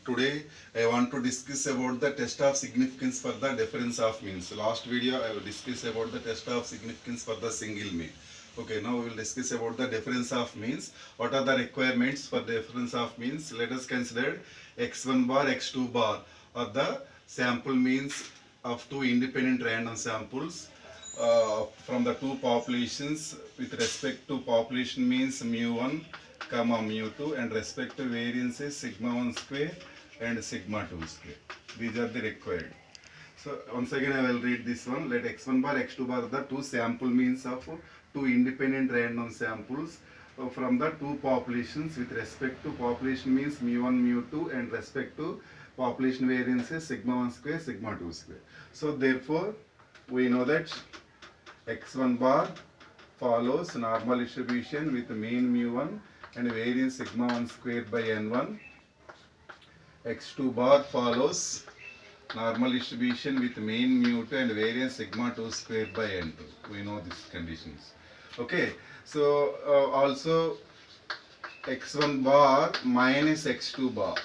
Today I want to discuss about the test of significance for the difference of means. Last video I will discuss about the test of significance for the single mean. Okay, now we will discuss about the difference of means. What are the requirements for difference of means? Let us consider x1 bar, x2 bar are the sample means of two independent random samples from the two populations with respect to population means mu1 comma mu2 and respect to variances sigma 1 square and sigma 2 square. These are the required. So once again I will read this one. Let x1 bar, x2 bar the two sample means of two independent random samples from the two populations with respect to population means mu1 mu2 and respect to population variances sigma 1 square sigma 2 square. So therefore we know that x1 bar follows normal distribution with mean mu1 and variance sigma 1 square by n1. x2 bar follows normal distribution with mean mu2 and variance sigma 2 square by n2. We know these conditions. Okay, so also x1 bar minus x2 bar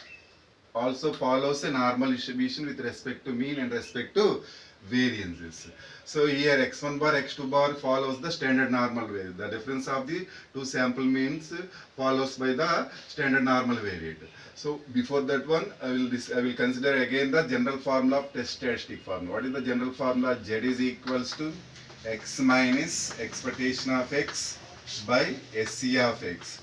also follows a normal distribution with respect to mean and respect to variances. So here x1 bar, x2 bar follows the standard normal variate. The difference of the two sample means follows by the standard normal variate. So before that one, I will consider again the general formula of test statistic formula. What is the general formula? Z is equals to x minus expectation of x by SC of x.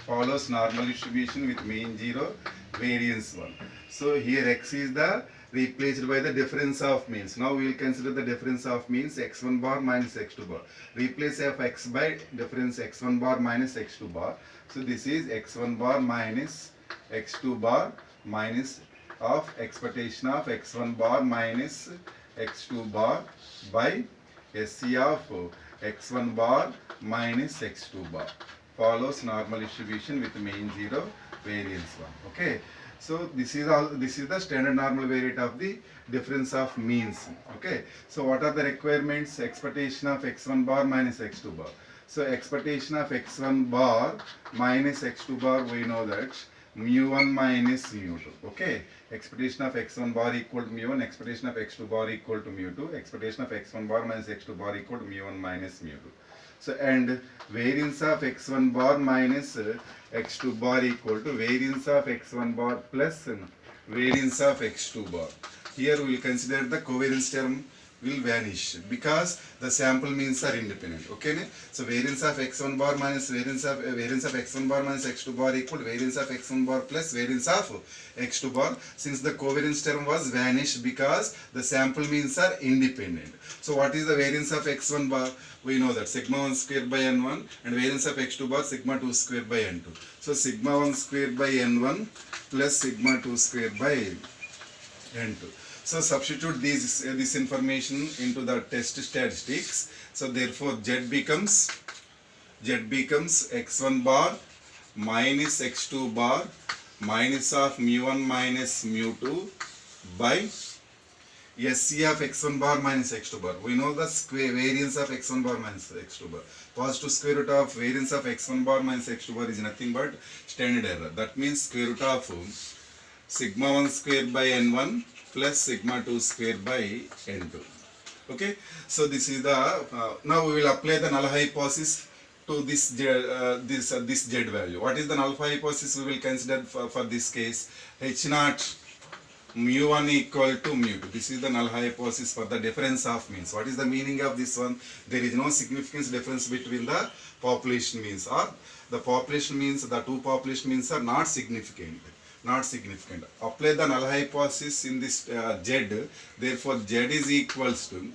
Follows normal distribution with mean 0, variance 1. So here x is the replaced by the difference of means. Now we will consider the difference of means x1 bar minus x2 bar. Replace of x by difference x1 bar minus x2 bar. So this is x1 bar minus x2 bar minus of expectation of x1 bar minus x2 bar by SC of x1 bar minus x2 bar. Follows normal distribution with mean 0, variance 1. Okay. So this is the standard normal variate of the difference of means. Okay. So what are the requirements? Expectation of x1 bar minus x2 bar. So expectation of x1 bar minus x2 bar, we know that mu1 minus mu2. Okay. Expectation of x1 bar equal to mu1. Expectation of x2 bar equal to mu2. Expectation of x1 bar minus x2 bar equal to mu1 minus mu2. So and variance of x1 bar minus x2 bar equal to variance of x1 bar plus variance of x2 bar. Here we will consider the covariance term will vanish because the sample means are independent. Okay, so variance of x1 bar minus variance of x1 bar minus x2 bar equal to variance of x1 bar plus variance of x2 bar, since the covariance term was vanished because the sample means are independent. So what is the variance of x1 bar? We know that sigma 1 square by n1 and variance of x2 bar sigma 2 square by n2. So sigma 1 square by n1 plus sigma 2 square by n2. So substitute this information into the test statistics. So therefore Z becomes x1 bar minus x2 bar minus of mu1 minus mu2 by SC of x1 bar minus x2 bar. We know the square variance of x1 bar minus x2 bar. Positive square root of variance of x1 bar minus x2 bar is nothing but standard error. That means square root of sigma 1 square by n1 plus sigma 2 square by n2. Okay, so this is the now we will apply the null hypothesis to this Z value. What is the null hypothesis we will consider for this case? H naught mu1 equal to mu2. This is the null hypothesis for the difference of means. What is the meaning of this one? There is no significance difference between the population means, or the population means, the two population means are not significant. Apply the null hypothesis in this Z. Therefore Z is equals to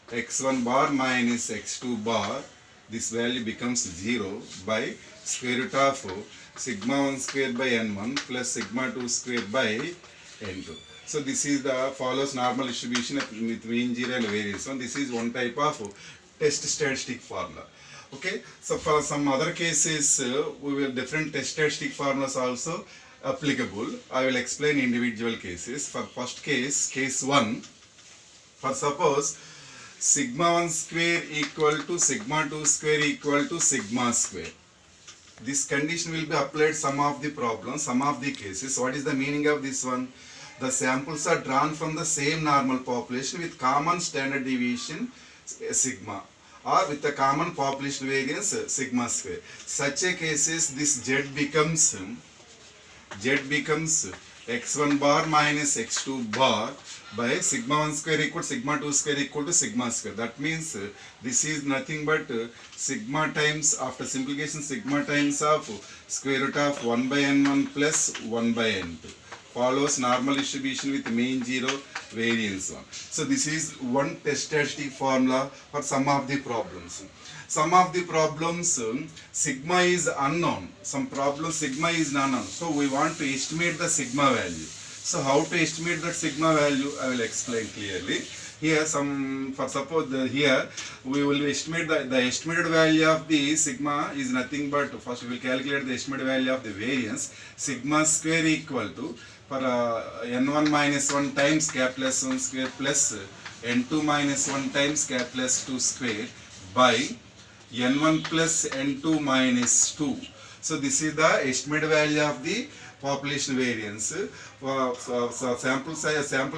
x1 bar minus x2 bar. This value becomes 0 by square root of sigma 1 square by n1 plus sigma 2 square by n2. So this is the follows normal distribution with mean 0 and variance 1. This is one type of test statistic formula. Okay. So for some other cases we will different test statistic formulas also applicable. I will explain individual cases. For first case 1, for suppose sigma 1 square equal to sigma 2 square equal to sigma square. this condition will be applied some of the problems, some of the cases. What is the meaning of this one? The samples are drawn from the same normal population with common standard deviation sigma, or with the common population variance sigma square. Such a cases, this Z becomes x1 bar minus x2 bar by sigma 1 square equal to sigma 2 square equal to sigma square. That means this is nothing but sigma times, after simplification, sigma times of square root of 1 by n1 plus 1 by n2. Follows normal distribution with mean 0, variance 1. So this is one test statistic formula for some of the problems. Some of the problems sigma is unknown. Some problems sigma is unknown. So we want to estimate the sigma value. So how to estimate that sigma value? I will explain clearly. Here here we will estimate the estimated value of the sigma is nothing but, first we will calculate the estimated value of the variance. Sigma square equal to, for n1 minus 1 times capital S1 square plus n2 minus 1 times capital S2 square by n1 plus n2 minus 2. So this is the estimated value of the population variance. Sample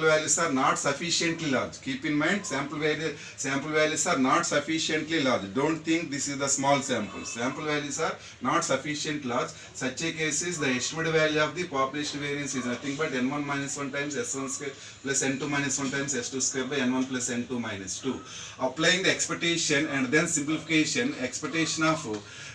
values are not sufficiently large. Keep in mind, sample values are not sufficiently large. Don't think this is the small sample. Sample values are not sufficiently large. Such a case is the estimated value of the population variance is nothing but n1 minus 1 times s1 square plus n2 minus 1 times s2 square by n1 plus n2 minus 2. Applying the expectation and then simplification, expectation of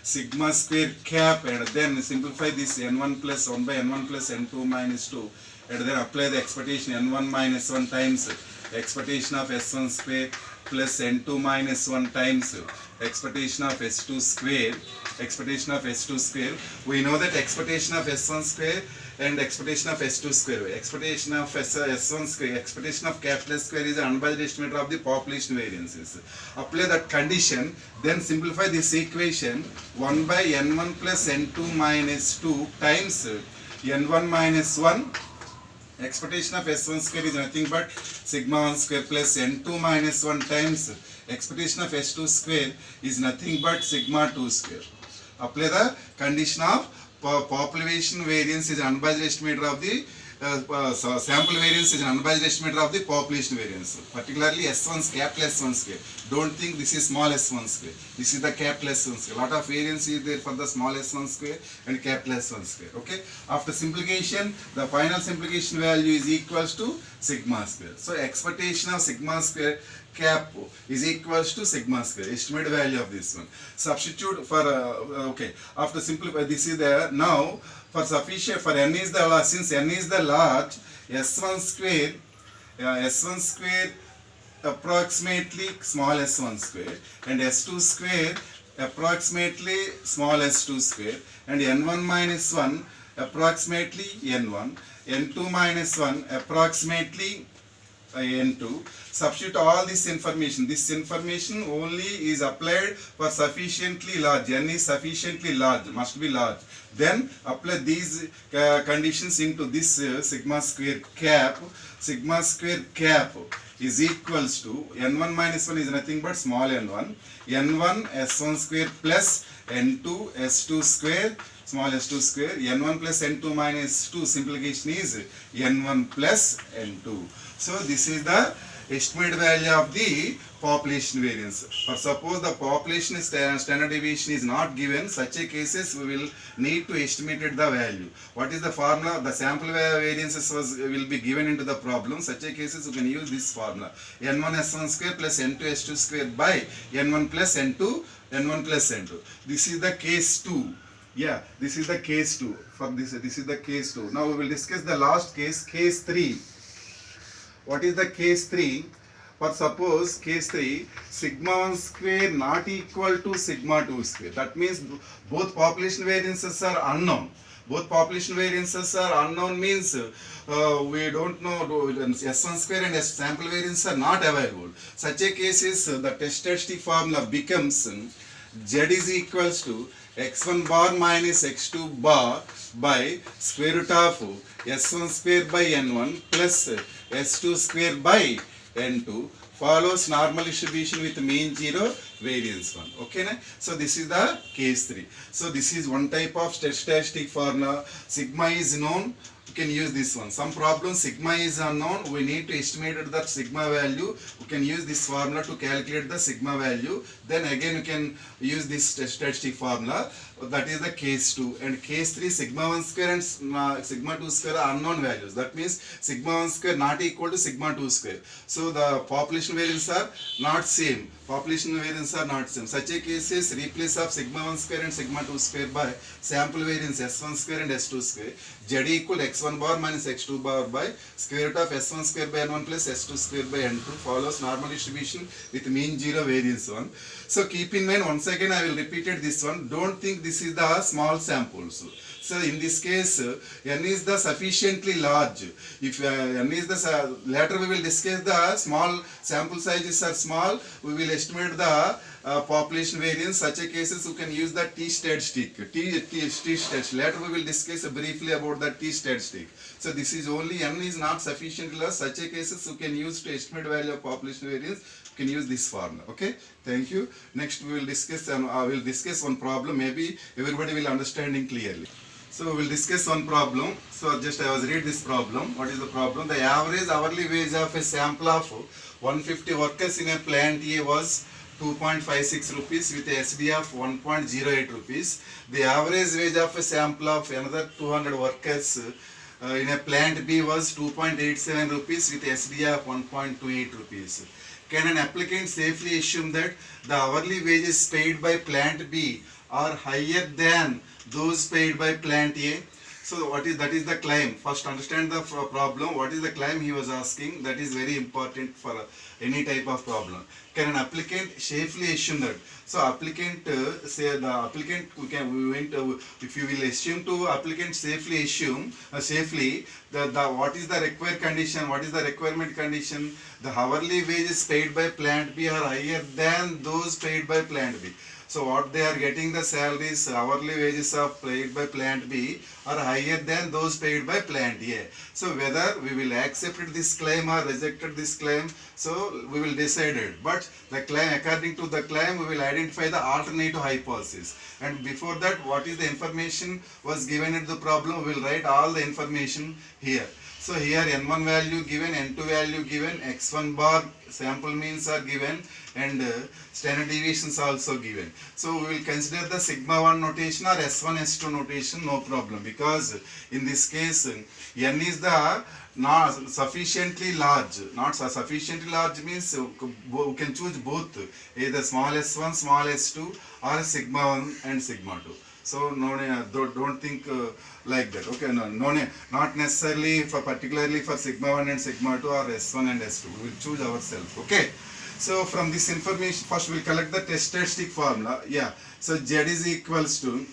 sigma square cap, and then simplify this n1 plus 1 by n1 plus n2 minus 2, and then apply the expectation n1 minus 1 times expectation of s1 square plus n2 minus 1 times expectation of s2 square. Expectation of s2 square, we know that expectation of s1 square and expectation of s2 square. Expectation of s1 square, expectation of capital S square is an unbiased estimator of the population variances. Apply that condition, then simplify this equation 1 by n1 plus n2 minus 2 times n1 minus 1. Expectation of s1 square is nothing but sigma 1 square plus n2 minus 1 times expectation of s2 square is nothing but sigma 2 square. Apply the condition of population variance is unbiased estimator of the sample variance is an unbiased estimator of the population variance, particularly S1 capital S1 square. Don't think this is small S1 square. This is the capital S1 square. Lot of variance is there for the small S1 square and capital S1 square. Okay. After simplification, the final simplification value is equals to sigma square. So expectation of sigma square cap is equals to sigma square, estimated value of this one. Substitute for okay. After simplify, this is there now. For sufficient, for n is the large, since n is the large, s1 square approximately small s1 square and s2 square approximately small s2 square, and n1 minus 1 approximately n1, n2 minus 1 approximately n2. Substitute all this information. This information only is applied for sufficiently large. N is sufficiently large, must be large. Then apply these conditions into this sigma square cap. Sigma square cap is equals to n1 minus 1 is nothing but small n1. n1 s1 square plus n2 s2 square small s2 square. n1 plus n2 minus 2 simplification is n1 plus n2. So this is the estimated value of the population variance. For suppose the population standard deviation is not given, such a cases we will need to estimate the value. What is the formula? The sample variances will be given into the problem. Such a cases we can use this formula: n1 s1 square plus n2 s2 square by n1 plus n2 plus n2. This is the case 2. Yeah, this is the case 2. For this is the case 2. Now we will discuss the last case, case 3. What is the case 3? For suppose case 3, sigma 1 square not equal to sigma 2 square. That means both population variances are unknown. Both population variances are unknown means we don't know S1 square and sample variance are not available. Such a case is the test statistic formula becomes Z is equals to x1 bar minus x2 bar by square root of s1 square by n1 plus s2 square by n2. Follows normal distribution with mean 0, variance one. Okay, na? So this is the case 3. So this is one type of statistic formula. Sigma is known. You can use this one. Some problem sigma is unknown. We need to estimate that sigma value. We can use this formula to calculate the sigma value. Then again you can use this statistic formula. That is the case 2. And case 3, sigma 1 square and sigma 2 square are unknown values. That means sigma 1 square not equal to sigma 2 square. So the population variance are not same. Population variance are not same. Such a case is replace of sigma 1 square and sigma 2 square by sample variance S1 square and S2 square. Z equal x1 bar minus x2 bar by square root of S1 square by n1 plus S2 square by n2 follows normal distribution with mean 0 variance 1. So keep in mind, once again I will repeat it this one. Don't think this is the small samples. So in this case, n is the sufficiently large. If n is the, later we will discuss the small sample sizes are small, we will estimate the population variance. Such a cases you can use the t statistic. T statistic. Later we will discuss briefly about the t statistic. So this is only n is not sufficiently large. Such a cases you can use to estimate value of population variance. You can use this formula. Okay, thank you. Next we will discuss one problem. Maybe everybody will understanding clearly. So we will discuss one problem. So just I was read this problem. What is the problem? The average hourly wage of a sample of 150 workers in a plant A was 2.56 rupees with a SD of 1.08 rupees. The average wage of a sample of another 200 workers in a plant B was 2.87 rupees with SD of 1.28 rupees. Can an applicant safely assume that the hourly wages paid by plant B are higher than those paid by plant A? So that is the claim. First understand the problem. What is the claim he was asking? That is very important for any type of problem. Can an applicant safely assume that? So applicant say the applicant if you will assume to applicant safely assume safely the what is the required condition? What is the requirement condition? The hourly wages paid by plant B are higher than those paid by plant B. So what they are getting the salaries, hourly wages of paid by plant B are higher than those paid by plant A. So whether we will accept this claim or rejected this claim, so we will decide it. But the claim, according to the claim, we will identify the alternative hypothesis. And before that, what is the information was given in the problem, we will write all the information here. So here n1 value given, n2 value given, x1 bar sample means are given, and standard deviations also given. So we will consider the sigma 1 notation or S1 S2 notation, no problem, because in this case n is the not sufficiently large. Not sufficiently large means we can choose both, either small s1 small s2 or sigma 1 and sigma 2. So no, don't think like that. Okay, no, not necessarily for particularly for sigma 1 and sigma 2 or s1 and s2. We will choose ourselves. Okay. So from this information, first we will collect the test statistic formula. Yeah. So Z is equals to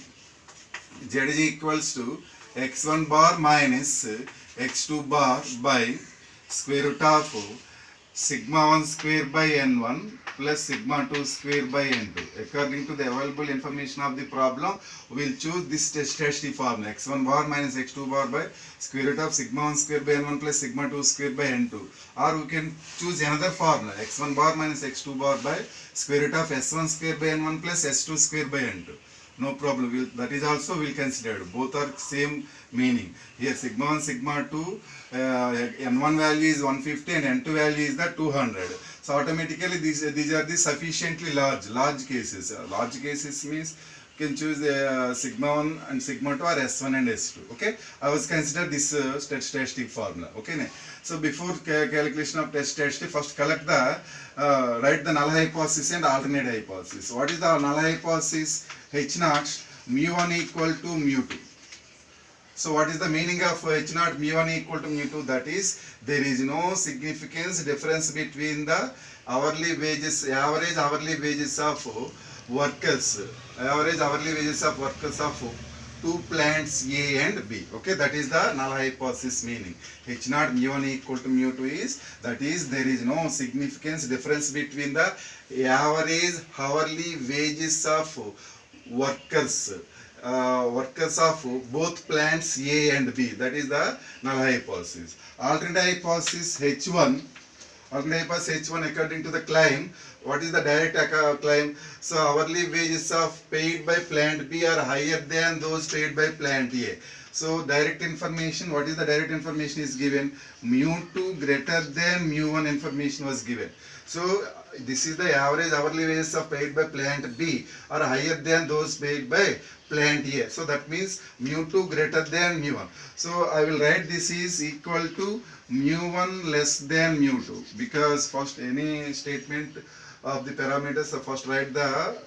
x1 bar minus x2 bar by square root of sigma 1 square by n1 plus sigma 2 square by n2. According to the available information of the problem, we will choose this test statistic formula, x1 bar minus x2 bar by square root of sigma 1 square by n1 plus sigma 2 square by n2. Or we can choose another formula, x1 bar minus x2 bar by square root of s1 square by n1 plus s2 square by n2. No problem, that is also we will consider. Both are same meaning. Here sigma 1, sigma 2, n1 value is 150 and n2 value is the 200. So automatically these are the sufficiently large cases. Large cases means you can choose sigma 1 and sigma 2 or s1 and s2. Okay, I was consider this statistic formula. Okay, so before calculation of test statistic, first collect the write the null hypothesis and alternate hypothesis. What is the null hypothesis? H naught mu1 equal to mu2. So what is the meaning of H naught mu1 equal to mu2? That is, there is no significance difference between the hourly wages, average hourly wages of workers, of two plants A and B. Okay, that is the null hypothesis meaning. H naught mu1 equal to mu2 is, that is, there is no significance difference between the average hourly wages of workers of both plants A and B. That is the null hypothesis. Alternate hypothesis H1 Hourly hypothesis H1 according to the claim. What is the direct claim? So hourly wages of paid by plant B are higher than those paid by plant A. So direct information, what is the direct information is given? Mu2 greater than mu1 information was given. So this is the average hourly wages of paid by plant B are higher than those paid by plant A. So that means mu2 greater than mu1. So I will write this is equal to mu1 less than mu2, because first any statement of the parameters, first write the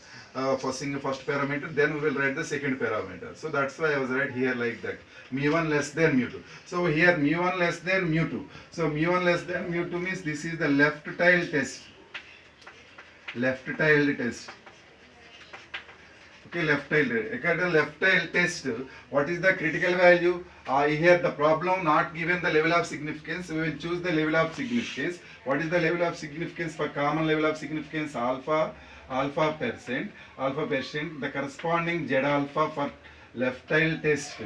first parameter, then we will write the second parameter. So that's why I was write here like that, mu1 less than mu2. So here mu1 less than mu2. So mu1 less than mu2 means this is the left tilde test. Left tilde test. Okay, left tilde. According to left tilde test, what is the critical value? Here the problem not given the level of significance. We will choose the level of significance. What is the level of significance? For common level of significance alpha percent. The corresponding Z alpha for left tilde test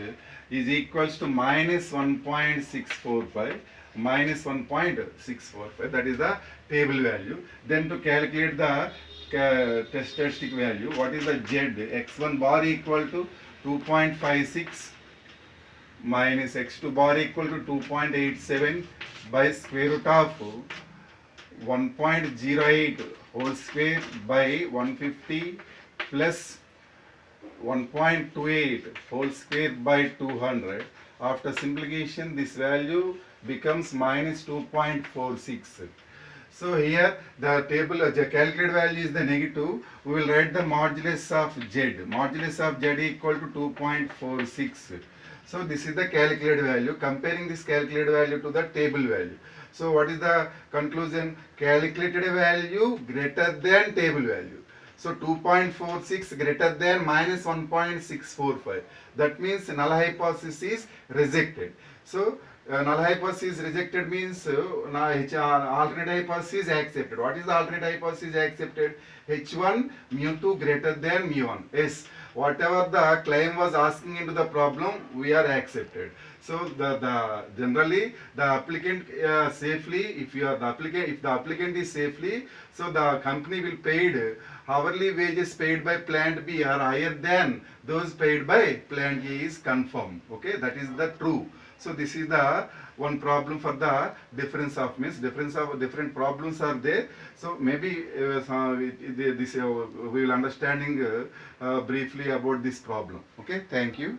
is equals to minus 1.645. Minus 1.645, that is the table value. Then to calculate the test statistic value, what is the Z? X1 bar equal to 2.56 minus X2 bar equal to 2.87 by square root of 1.08 whole square by 150 plus 1.28 whole square by 200. After simplification, this value becomes minus 2.46. So here the table, the calculated value is the negative. We will write the modulus of Z. Modulus of Z equal to 2.46. So this is the calculated value. Comparing this calculated value to the table value. So what is the conclusion? Calculated value greater than table value. So 2.46 greater than minus 1.645. That means null hypothesis is rejected. So null hypothesis rejected means alternate hypothesis is accepted. What is the alternate hypothesis accepted? H1 mu2 greater than mu1. Yes, whatever the claim was asking into the problem, we are accepted. So generally the applicant safely, if the applicant is safely, so the company will paid hourly wages paid by plant B are higher than those paid by plant A is confirmed. Okay, that is the true. So this is the one problem for the difference of means different problems are there. So maybe we will understanding briefly about this problem. Okay, thank you.